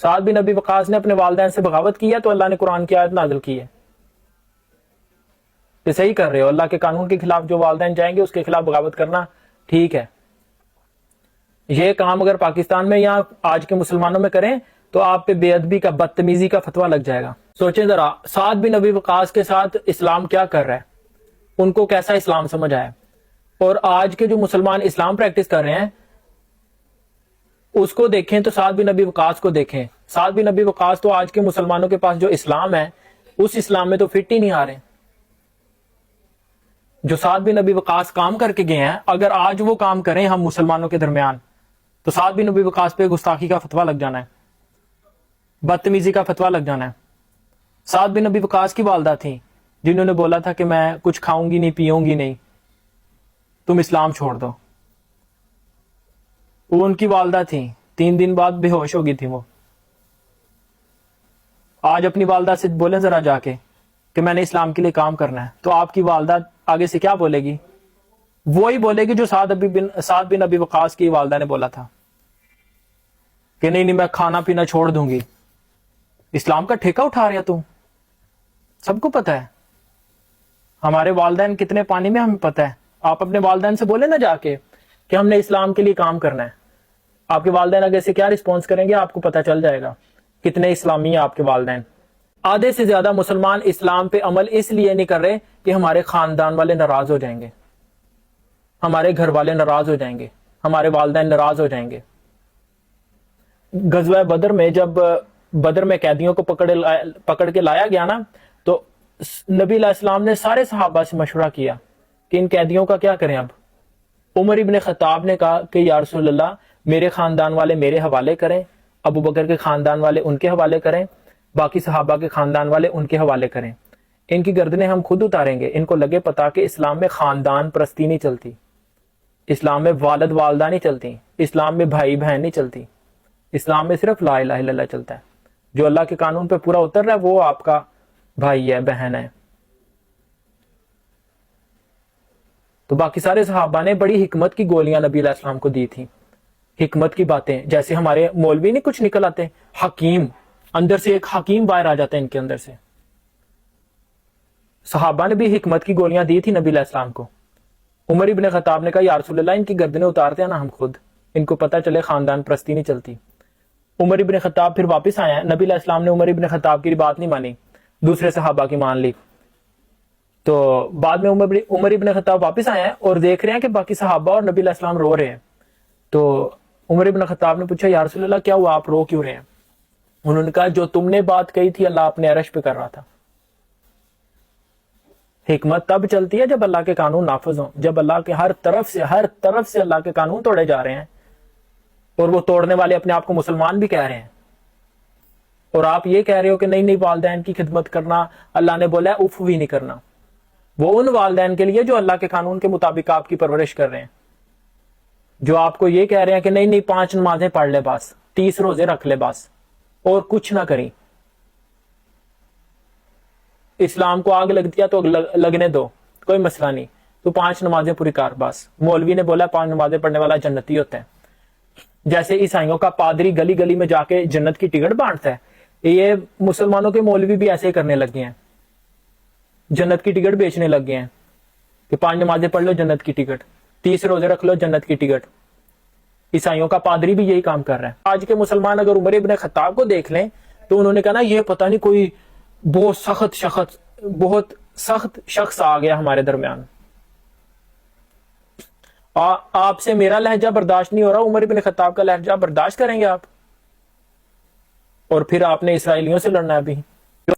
سعد بن ابی وقاص نے اپنے والدین سے بغاوت کی ہے تو اللہ نے قرآن کی آیت نازل کی ہے کہ صحیح کر رہے ہو، اللہ کے قانون کے خلاف جو والدین جائیں گے اس کے خلاف بغاوت کرنا ٹھیک ہے۔ یہ کام اگر پاکستان میں یا آج کے مسلمانوں میں کریں تو آپ پہ بے ادبی کا، بدتمیزی کا فتویٰ لگ جائے گا۔ سوچیں ذرا، سعد بن ابی وقاص کے ساتھ اسلام کیا کر رہا ہے، ان کو کیسا اسلام سمجھ آیا، اور آج کے جو مسلمان اسلام پریکٹس کر رہے ہیں اس کو دیکھیں تو سعد بن ابی وقاص کو دیکھیں۔ سعد بن ابی وقاص تو آج کے مسلمانوں کے پاس جو اسلام ہے اس اسلام میں تو فٹ ہی نہیں آ رہے۔ جو سعد بن ابی وقاص کام کر کے گئے ہیں، اگر آج وہ کام کریں ہم مسلمانوں کے درمیان تو سعد بن ابی وقاص پہ گستاخی کا فتویٰ لگ جانا ہے، بدتمیزی کا فتویٰ لگ جانا ہے۔ سعد بن ابی وقاص کی والدہ تھیں جنہوں نے بولا تھا کہ میں کچھ کھاؤں گی نہیں، پیوں گی نہیں، تم اسلام چھوڑ دو۔ وہ ان کی والدہ تھیں، 3 دن بعد بے ہوش ہو گئی تھی وہ۔ آج اپنی والدہ سے بولیں ذرا جا کے کہ میں نے اسلام کے لیے کام کرنا ہے، تو آپ کی والدہ آگے سے کیا بولے گی؟ وہی بولے گی جو سعد بن ابی وقاص کی والدہ نے بولا تھا کہ نہیں میں کھانا پینا چھوڑ دوں گی۔ اسلام کا ٹھیکہ اٹھا رہا تم، سب کو پتہ ہے ہمارے والدین کتنے پانی میں، ہمیں پتہ ہے۔ آپ اپنے والدین سے بولیں نا جا کے کہ ہم نے اسلام کے لیے کام کرنا ہے، آپ کے والدین آگے سے کیا رسپانس کریں گے آپ کو پتہ چل جائے گا کتنے اسلامی ہیں آپ کے والدین۔ آدھے سے زیادہ مسلمان اسلام پہ عمل اس لیے نہیں کر رہے کہ ہمارے خاندان والے ناراض ہو جائیں گے، ہمارے گھر والے ناراض ہو جائیں گے، ہمارے والدین ناراض ہو جائیں گے۔ غزوہ بدر میں جب بدر میں قیدیوں کو پکڑ کے لایا گیا نا، تو نبی علیہ السلام نے سارے صحابہ سے مشورہ کیا کہ ان قیدیوں کا کیا کریں۔ اب عمر ابن خطاب نے کہا کہ یا رسول اللہ میرے خاندان والے میرے حوالے کریں، ابو بکر کے خاندان والے ان کے حوالے کریں، باقی صحابہ کے خاندان والے ان کے حوالے کریں، ان کی گردنیں ہم خود اتاریں گے۔ ان کو لگے پتا کہ اسلام میں خاندان پرستی نہیں چلتی، اسلام میں والد والدہ نہیں چلتی، اسلام میں بھائی بہن نہیں چلتی، اسلام میں صرف لا الہ الا اللہ چلتا ہے۔ جو اللہ کے قانون پہ پورا اتر رہا ہے وہ آپ کا بھائی ہے، بہن ہے۔ تو باقی سارے صحابہ نے بڑی حکمت کی گولیاں نبی علیہ السلام کو دی تھی، حکمت کی باتیں، جیسے ہمارے مولوی نہیں کچھ نکل آتے، حکیم، اندر سے ایک حکیم باہر آ جاتا ہے ان کے اندر سے۔ صحابہ نے بھی حکمت کی گولیاں دی تھی نبی علیہ السلام کو۔ عمر ابن خطاب نے کہا یا رسول اللہ ان کی گردنیں اتارتے ہیں نا ہم خود، ان کو پتہ چلے خاندان پرستی نہیں چلتی۔ عمر ابن خطاب پھر واپس آئے ہیں، نبی علیہ السلام نے عمر ابن خطاب کی بات نہیں مانی، دوسرے صحابہ کی مان لی۔ تو بعد میں عمر ابن خطاب واپس آئے ہیں اور دیکھ رہے ہیں کہ باقی صحابہ اور نبی علیہ السلام رو رہے ہیں۔ تو عمر ابن خطاب نے پوچھا یا رسول اللہ کیا ہوا، آپ رو کیوں رہے ہیں؟ انہوں نے کہا جو تم نے بات کہی تھی اللہ اپنے عرش پہ کر رہا تھا۔ حکمت تب چلتی ہے جب اللہ کے قانون نافذ ہوں، جب اللہ کے ہر طرف سے اللہ کے قانون توڑے جا رہے ہیں اور وہ توڑنے والے اپنے آپ کو مسلمان بھی کہہ رہے ہیں، اور آپ یہ کہہ رہے ہو کہ نہیں والدین کی خدمت کرنا اللہ نے بولا ہے، اف بھی نہیں کرنا۔ وہ ان والدین کے لیے جو اللہ کے قانون کے مطابق آپ کی پرورش کر رہے ہیں، جو آپ کو یہ کہہ رہے ہیں کہ نہیں 5 نمازیں پڑھ لے بس، 30 روزے رکھ لے بس، اور کچھ نہ کریں، اسلام کو آگ لگتی ہے تو لگنے دو، کوئی مسئلہ نہیں، تو 5 نمازیں پوری کر بس۔ مولوی نے بولا 5 نمازیں پڑھنے والا جنتی ہوتا ہے۔ جیسے عیسائیوں کا پادری گلی گلی میں جا کے جنت کی ٹکٹ بانٹتا ہے، یہ مسلمانوں کے مولوی بھی ایسے ہی کرنے لگے ہیں، جنت کی ٹکٹ بیچنے لگ گئے ہیں کہ 5 نمازیں پڑھ لو جنت کی ٹکٹ، 30 روزے رکھ لو جنت کی ٹکٹ۔ عیسائیوں کا پادری بھی یہی کام کر رہا ہے۔ آج کے مسلمان اگر عمر ابن خطاب کو دیکھ لیں تو انہوں نے کہا نا یہ پتہ نہیں کوئی بہت سخت شخص آ گیا ہمارے درمیان، آپ سے میرا لہجہ برداشت نہیں ہو رہا، عمر ابن خطاب کا لہجہ برداشت کریں گے آپ؟ اور پھر آپ نے اسرائیلیوں سے لڑنا ہے ابھی۔